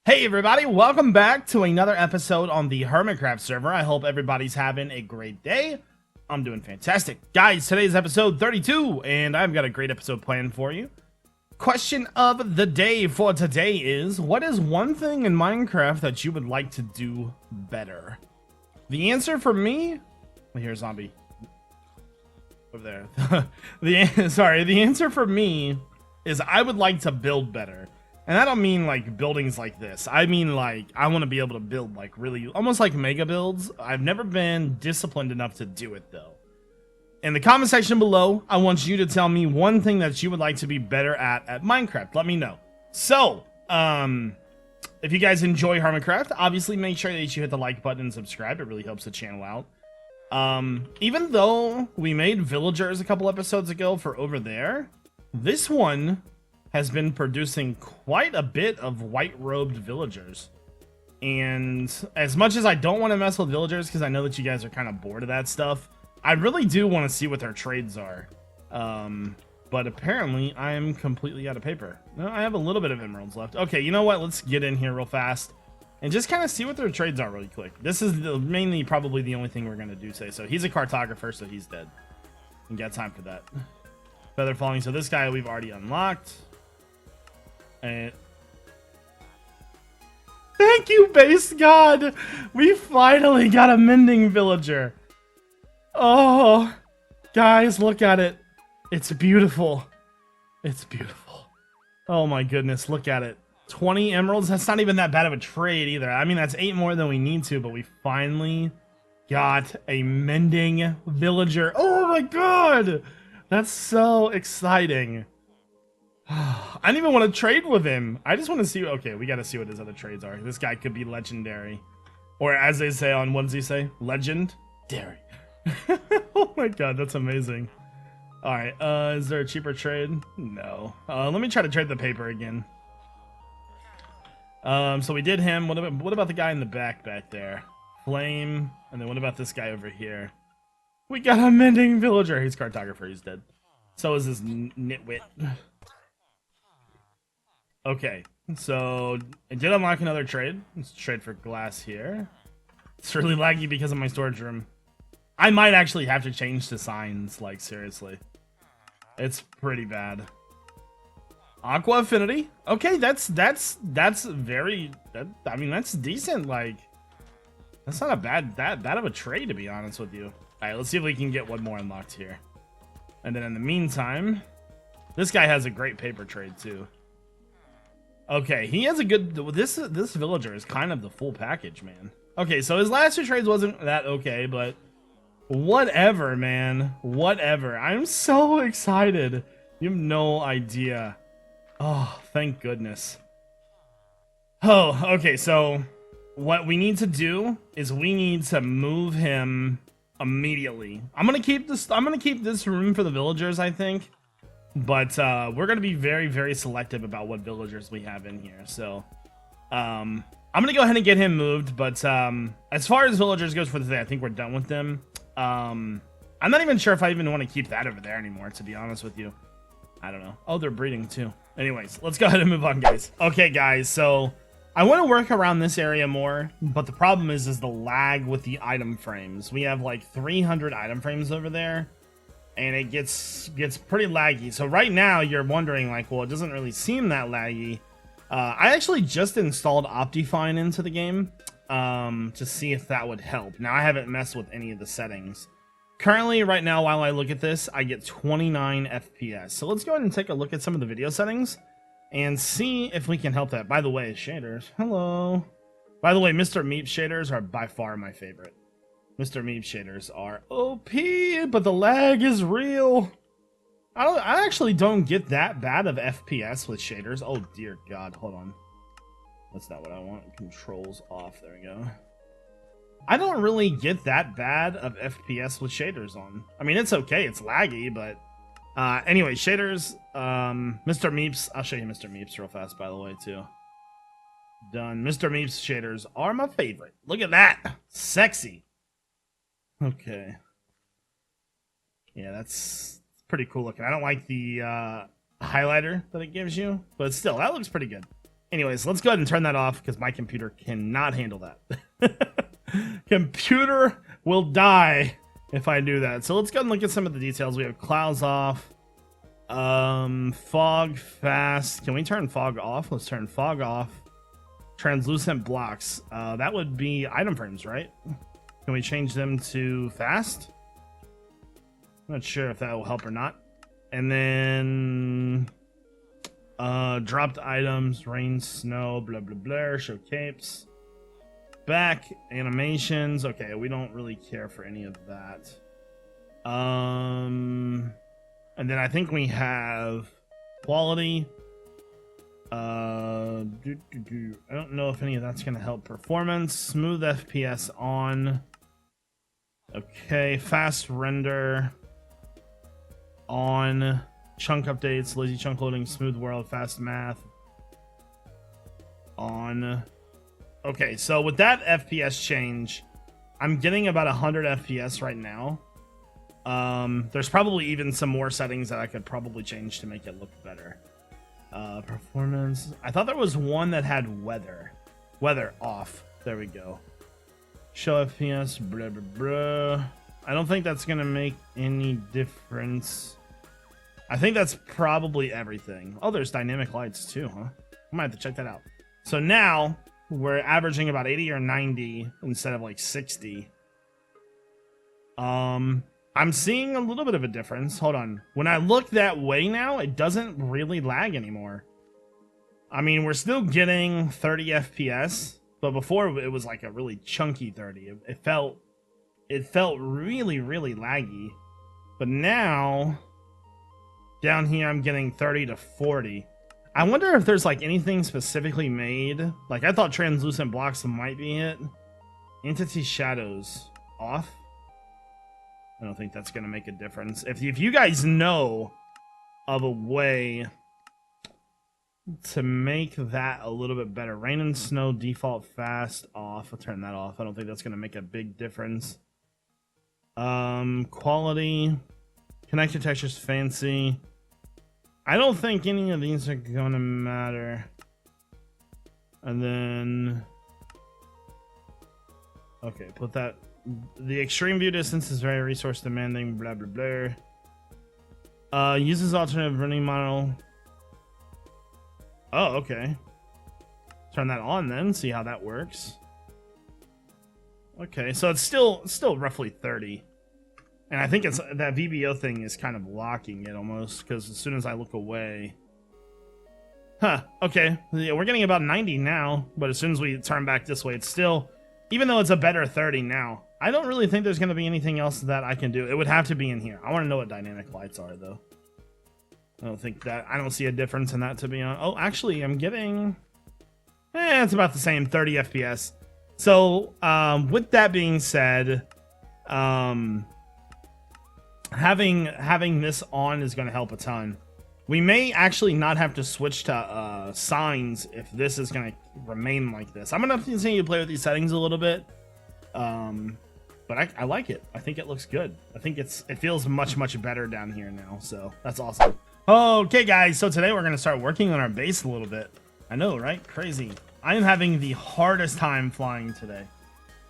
Hey everybody, welcome back to another episode on the Hermitcraft server. I hope everybody's having a great day. I'm doing fantastic. Guys, today's episode 32, and I've got a great episode planned for you. Question of the day for today is, what is one thing in Minecraft that you would like to do better? The answer for me... Here's zombie. Over there. The answer for me is I would like to build better. And I don't mean like buildings like this. I mean like I want to be able to build like really almost like mega builds. I've never been disciplined enough to do it though. In the comment section below, I want you to tell me one thing that you would like to be better at Minecraft. Let me know. So, if you guys enjoy Hermitcraft, obviously make sure that you hit the like button and subscribe. It really helps the channel out. Even though we made villagers a couple episodes ago for over there, this one has been producing quite a bit of white-robed villagers. And as much as I don't want to mess with villagers, because I know that you guys are kind of bored of that stuff, I really do want to see what their trades are. But apparently, I am completely out of paper. No, I have a little bit of emeralds left. Okay, you know what? Let's get in here real fast and just kind of see what their trades are really quick. This is mainly probably the only thing we're going to do today. So he's a cartographer, so he's dead. And got time for that. Feather falling. So this guy we've already unlocked. And thank you, base god. We finally got a mending villager. Oh, guys, look at it. It's beautiful. It's beautiful. Oh my goodness, look at it. 20 emeralds. That's not even that bad of a trade either. I mean, that's 8 more than we need to, but we finally got a mending villager. Oh my god. That's so exciting. I don't even want to trade with him. I just want to see. Okay, we got to see what his other trades are. This guy could be legendary. Or as they say on, what does he say? Legendary. Oh my god, that's amazing. Alright, is there a cheaper trade? No. Let me try to trade the paper again. So we did him. What about the guy in the back there? Flame. And then what about this guy over here? We got a mending villager. He's cartographer. He's dead. So is this nitwit. Okay, so I did unlock another trade. Let's trade for glass here. It's really laggy because of my storage room. I might actually have to change the signs, like seriously. It's pretty bad. Aqua affinity. Okay, that's very I mean that's decent, like that's not a bad of a trade to be honest with you. Alright, let's see if we can get one more unlocked here. And then in the meantime, this guy has a great paper trade too. Okay, he has a good... This villager is kind of the full package, man. Okay, so his last 2 trades wasn't that okay, but... Whatever, man. Whatever. I'm so excited. You have no idea. Oh, thank goodness. Oh, okay, so... What we need to do is we need to move him immediately. I'm gonna keep this room for the villagers, I think. But we're going to be very, very selective about what villagers we have in here. So I'm going to go ahead and get him moved. But as far as villagers goes for today, I think we're done with them. I'm not even sure if I even want to keep that over there anymore, to be honest with you. I don't know. Oh, they're breeding too. Anyways, let's go ahead and move on, guys. Okay, guys. So I want to work around this area more. But the problem is the lag with the item frames. We have like 300 item frames over there. And it gets pretty laggy. So right now you're wondering like, well, it doesn't really seem that laggy. I actually just installed Optifine into the game to see if that would help. Now I haven't messed with any of the settings. Currently, right now, while I look at this, I get 29 FPS. So let's go ahead and take a look at some of the video settings and see if we can help that. By the way, shaders. Hello. By the way, Mr. Meep shaders are by far my favorite. Mr. Meep shaders are OP, but the lag is real. I actually don't get that bad of FPS with shaders. Oh dear God, hold on. That's not what I want. Controls off. There we go. I don't really get that bad of FPS with shaders on. I mean, it's okay. It's laggy, but anyway, shaders. Mr. Meeps. I'll show you Mr. Meeps real fast, by the way, too. Done. Mr. Meeps shaders are my favorite. Look at that. Sexy. Okay. Yeah, that's pretty cool looking. I don't like the highlighter that it gives you, but still, that looks pretty good. Anyways, let's go ahead and turn that off because my computer cannot handle that. Computer will die if I do that. So let's go ahead and look at some of the details. We have clouds off. Fog fast. Can we turn fog off? Let's turn fog off. Translucent blocks. That would be item frames, right? Can we change them to fast? I'm not sure if that will help or not. And then dropped items, rain, snow, blah blah blah, show capes. Back animations. Okay, we don't really care for any of that. And then I think we have quality. I don't know if any of that's gonna help performance. Smooth FPS on. Okay, fast render on. Chunk updates, lazy chunk loading, smooth world, fast math on. Okay, so with that FPS change, I'm getting about 100 FPS right now. There's probably even some more settings that I could probably change to make it look better. Performance. I thought there was one that had weather. Weather off. There we go. Show FPS. Blah, blah, blah. I don't think that's going to make any difference. I think that's probably everything. Oh, there's dynamic lights too, huh? I might have to check that out. So now we're averaging about 80 or 90 instead of like 60. I'm seeing a little bit of a difference. Hold on. When I look that way now, it doesn't really lag anymore. I mean, we're still getting 30 FPS, but before it was like a really chunky 30. It felt really, really laggy. But now down here, I'm getting 30 to 40. I wonder if there's like anything specifically made. Like I thought translucent blocks might be it. Entity shadows off. I don't think that's going to make a difference. If you guys know of a way to make that a little bit better. Rain and snow default fast off. I'll turn that off. I don't think that's going to make a big difference. Quality. Connector textures fancy. I don't think any of these are going to matter. And then... Okay, put that... The extreme view distance is very resource demanding, blah blah blah. Uses alternative running model. Oh, okay. Turn that on then, see how that works. Okay, so it's still roughly 30. And I think it's that VBO thing is kind of locking it almost, because as soon as I look away... Huh, okay. Yeah, we're getting about 90 now, but as soon as we turn back this way, it's still... Even though it's a better 30 now, I don't really think there's going to be anything else that I can do. It would have to be in here. I want to know what dynamic lights are, though. I don't see a difference in that, to be honest. Oh, actually, I'm getting... it's about the same, 30 FPS. So, with that being said, having this on is going to help a ton. We may actually not have to switch to signs if this is going to remain like this. I'm going to continue to play with these settings a little bit. But I like it. I think it looks good. I think it feels much, much better down here now. So that's awesome. Okay, guys. So today we're going to start working on our base a little bit. I know, right? Crazy. I am having the hardest time flying today.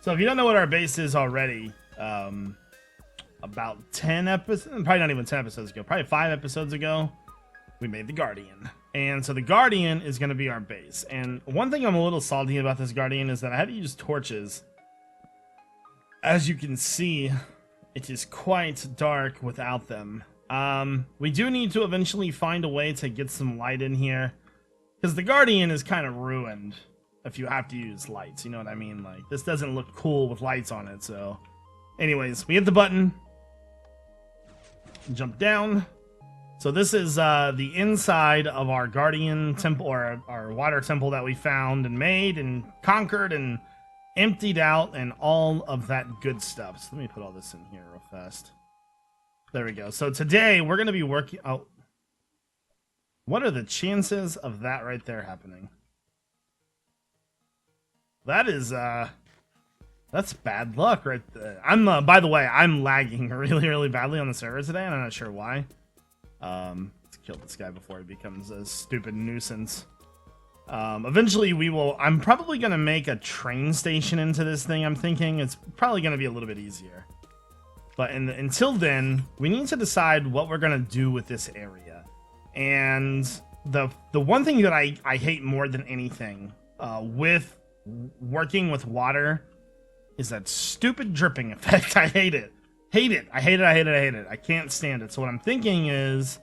So if you don't know what our base is already, about 10 episodes, probably not even 10 episodes ago, probably 5 episodes ago, we made the Guardian. And so the Guardian is going to be our base. And one thing I'm a little salty about this Guardian is that I had to use torches. As you can see, it is quite dark without them. We do need to eventually find a way to get some light in here, because the Guardian is kind of ruined if you have to use lights. You know what I mean? Like, this doesn't look cool with lights on it. So anyways, we hit the button, jump down. So this is the inside of our Guardian temple, or our water temple that we found and made and conquered and emptied out and all of that good stuff. So let me put all this in here real fast. There we go. So today we're going to be working... Oh, what are the chances of that right there happening? That is, that's bad luck right there. By the way, I'm lagging really, really badly on the server today, and I'm not sure why. Let's kill this guy before he becomes a stupid nuisance. Eventually I'm probably going to make a train station into this thing. I'm thinking it's probably going to be a little bit easier. But until then, we need to decide what we're going to do with this area. And the one thing that I hate more than anything with working with water is that stupid dripping effect. I hate it. I hate it. I can't stand it. So what I'm thinking is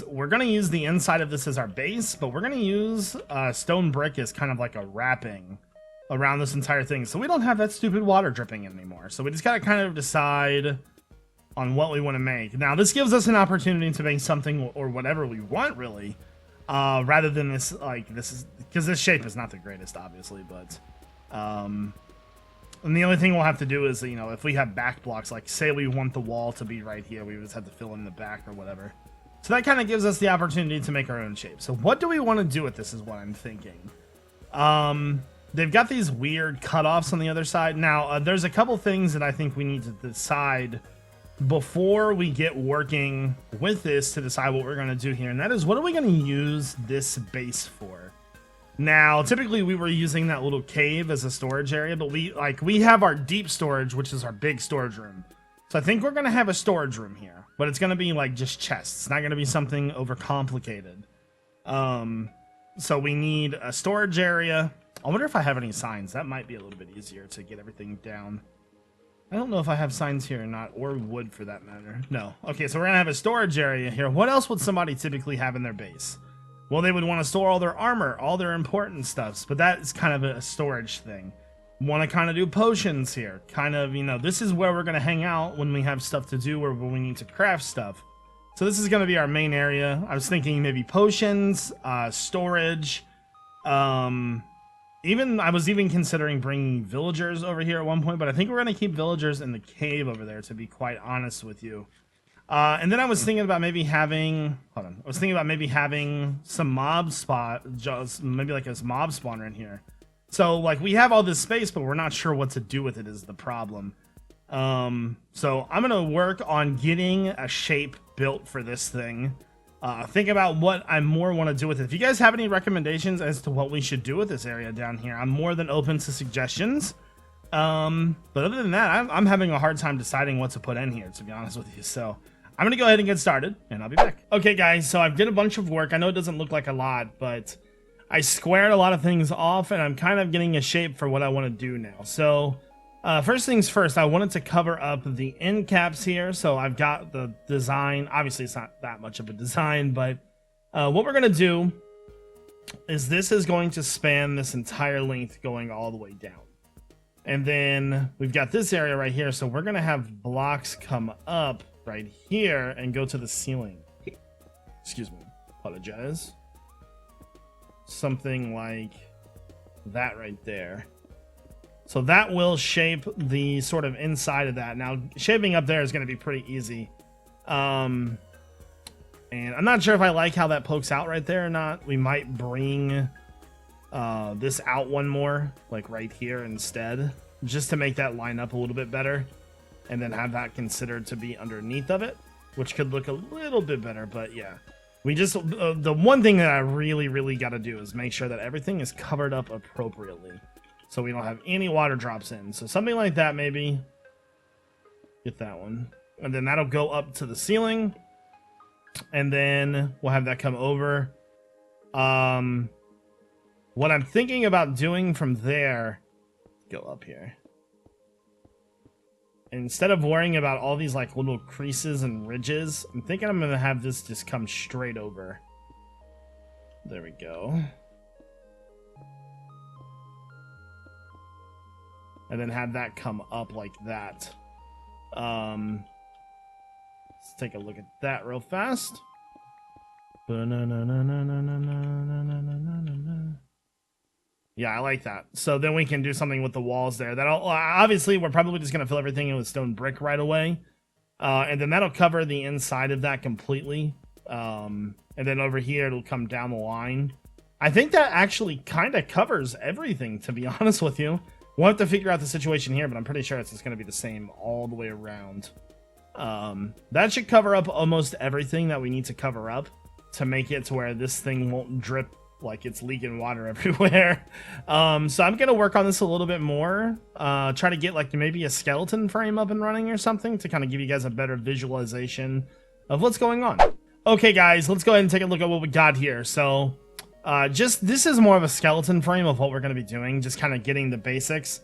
we're going to use the inside of this as our base, but we're going to use stone brick as kind of like a wrapping around this entire thing, so we don't have that stupid water dripping in anymore. So we just got to kind of decide on what we want to make. Now, this gives us an opportunity to make something or whatever we want, really, rather than this, like, this is, because this shape is not the greatest, obviously, but, and the only thing we'll have to do is, you know, if we have back blocks, like, say we want the wall to be right here, we just have to fill in the back or whatever. So that kind of gives us the opportunity to make our own shape. So what do we want to do with this is what I'm thinking. They've got these weird cutoffs on the other side. Now, there's a couple things that I think we need to decide before we get working with this to decide what we're going to do here. And that is, what are we going to use this base for? Now, typically we were using that little cave as a storage area, but we have our deep storage, which is our big storage room. So I think we're going to have a storage room here, but it's going to be like just chests. It's not going to be something overcomplicated. So we need a storage area. I wonder if I have any signs. That might be a little bit easier to get everything down. I don't know if I have signs here or not, or wood for that matter. No. Okay, so we're going to have a storage area here. What else would somebody typically have in their base? Well, they would want to store all their armor, all their important stuffs, but that is kind of a storage thing. Want to kind of do potions here. Kind of, you know, this is where we're going to hang out when we have stuff to do or when we need to craft stuff. So this is going to be our main area. I was thinking maybe potions, storage, I was even considering bringing villagers over here at one point, but I think we're going to keep villagers in the cave over there, to be quite honest with you. And then I was thinking about maybe having, some mob maybe like a mob spawner in here. So, like, we have all this space, but we're not sure what to do with it is the problem. So I'm going to work on getting a shape built for this thing. Think about what I more want to do with it. If you guys have any recommendations as to what we should do with this area down here, I'm more than open to suggestions. But other than that, I'm having a hard time deciding what to put in here, to be honest with you. So I'm going to go ahead and get started, and I'll be back. Okay, guys, so I've did a bunch of work. I know it doesn't look like a lot, but I squared a lot of things off, and I'm kind of getting a shape for what I want to do now. So first things first, I wanted to cover up the end caps here. So I've got the design. Obviously, it's not that much of a design, but what we're going to do is this is going to span this entire length going all the way down. And then we've got this area right here. So we're going to have blocks come up right here and go to the ceiling. Excuse me. Apologize. Something like that right there. So that will shape the sort of inside of that. Now, shaping up there is going to be pretty easy. And I'm not sure if I like how that pokes out right there or not. We might bring this out one more, like right here instead, just to make that line up a little bit better. And then have that considered to be underneath of it, which could look a little bit better. But yeah, we just, the one thing that I really got to do is make sure that everything is covered up appropriately, so we don't have any water drops in. So something like that, maybe. Get that one. And then that'll go up to the ceiling. And then we'll have that come over. What I'm thinking about doing from there, go up here. Instead of worrying about all these like little creases and ridges, I'm thinking I'm going to have this just come straight over. There we go. And then have that come up like that. Let's take a look at that real fast. Yeah, I like that. So then we can do something with the walls there. That'll obviously, we're probably just going to fill everything in with stone brick right away. And then that'll cover the inside of that completely. And then over here, it'll come down the line. I think that actually kind of covers everything, to be honest with you. We'll have to figure out the situation here, but I'm pretty sure it's just going to be the same all the way around. That should cover up almost everything that we need to cover up to make it to where this thing won't drip like it's leaking water everywhere. So I'm gonna work on this a little bit more. Try to get like maybe a skeleton frame up and running or something to kind of give you guys a better visualization of what's going on. Okay guys, let's go ahead and take a look at what we got here. So this is more of a skeleton frame of what we're going to be doing, just kind of getting the basics.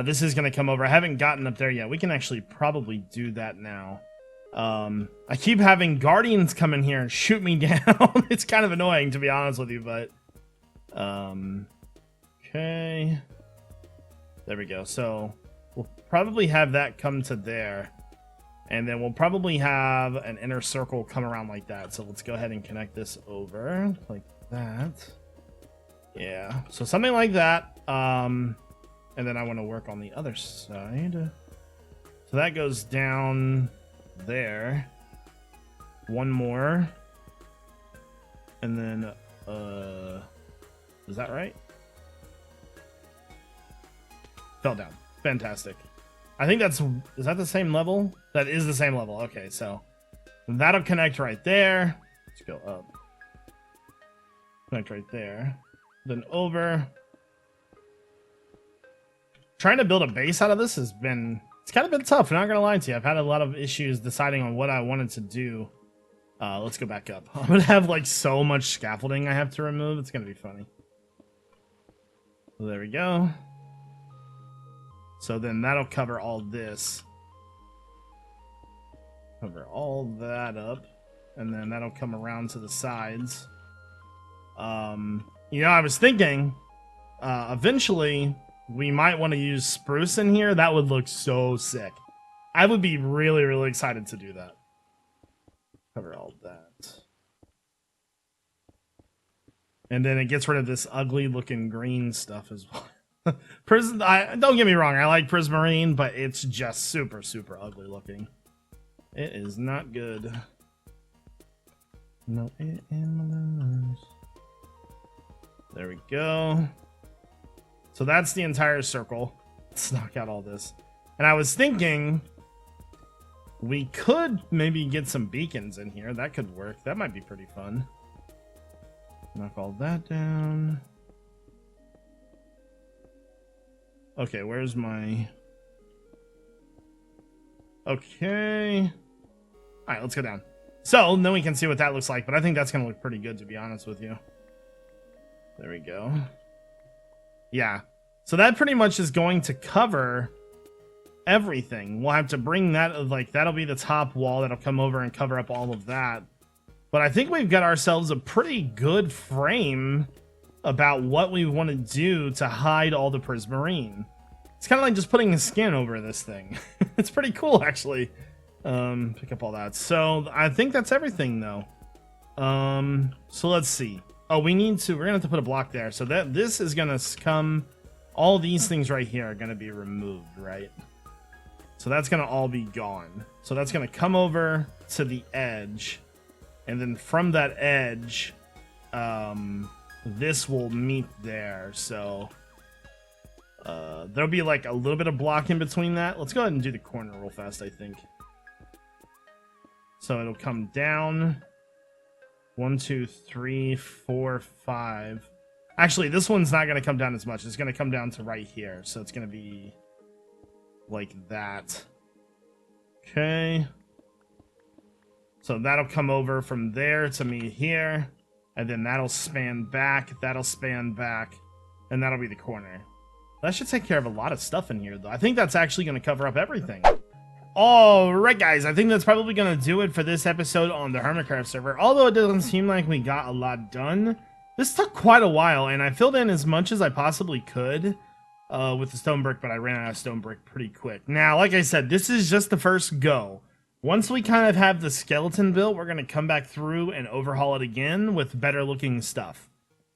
This is going to come over. I haven't gotten up there yet. We can actually probably do that now. I keep having guardians come in here and shoot me down. It's kind of annoying, to be honest with you, but okay, there we go. So we'll probably have that come to there, and then we'll probably have an inner circle come around like that. So let's go ahead and connect this over like that. Yeah, so something like that. And then I want to work on the other side. So that goes down there. One more. And then, is that right? Fell down. Fantastic. I think is that the same level? That is the same level. Okay, so that'll connect right there. Let's go up. Connect right there. Then over. Trying to build a base out of this it's kind of been tough. I'm not gonna lie to you. I've had a lot of issues deciding on what I wanted to do. Let's go back up. I'm gonna have like so much scaffolding I have to remove. It's gonna be funny. So there we go. So then that'll cover all this. Cover all that up. And then that'll come around to the sides. You know, I was thinking, eventually, we might want to use spruce in here. That would look so sick. I would be really, really excited to do that. Cover all that. And then it gets rid of this ugly looking green stuff as well. Don't get me wrong, I like prismarine, but it's just super, super ugly looking. It is not good. No, it is. There we go. So that's the entire circle. Let's knock out all this. And I was thinking we could maybe get some beacons in here. That could work. That might be pretty fun. Knock all that down. Okay, where's my... Okay. Alright, let's go down. So, then we can see what that looks like, but I think that's going to look pretty good, to be honest with you. There we go. Yeah. So that pretty much is going to cover everything. We'll have to bring that, like, that'll be the top wall that'll come over and cover up all of that. But I think we've got ourselves a pretty good frame about what we want to do to hide all the prismarine. It's kind of like just putting a skin over this thing. It's pretty cool, actually. Pick up all that. So I think that's everything, though. So let's see. Oh, we're gonna have to put a block there. So this is gonna come. All these things right here are gonna be removed, right? So that's gonna all be gone. So that's gonna come over to the edge, and then from that edge, this will meet there. So there'll be like a little bit of block in between that. Let's go ahead and do the corner real fast, I think. So it'll come down. 1, 2, 3, 4, 5. Actually, this one's not going to come down as much. It's going to come down to right here. So it's going to be like that. Okay. So that'll come over from there to me here. And then that'll span back. That'll span back. And that'll be the corner. That should take care of a lot of stuff in here, though. I think that's actually going to cover up everything. Alright, guys. I think that's probably going to do it for this episode on the Hermitcraft server. Although it doesn't seem like we got a lot done. This took quite a while, and I filled in as much as I possibly could with the stone brick, but I ran out of stone brick pretty quick. Now, like I said, this is just the first go. Once we kind of have the skeleton built, we're going to come back through and overhaul it again with better looking stuff.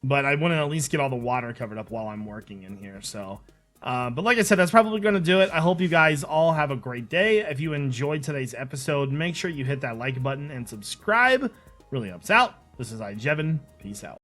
But I want to at least get all the water covered up while I'm working in here, so... but like I said, that's probably going to do it. I hope you guys all have a great day. If you enjoyed today's episode, make sure you hit that like button and subscribe. Really helps out. This is iJevin. Peace out.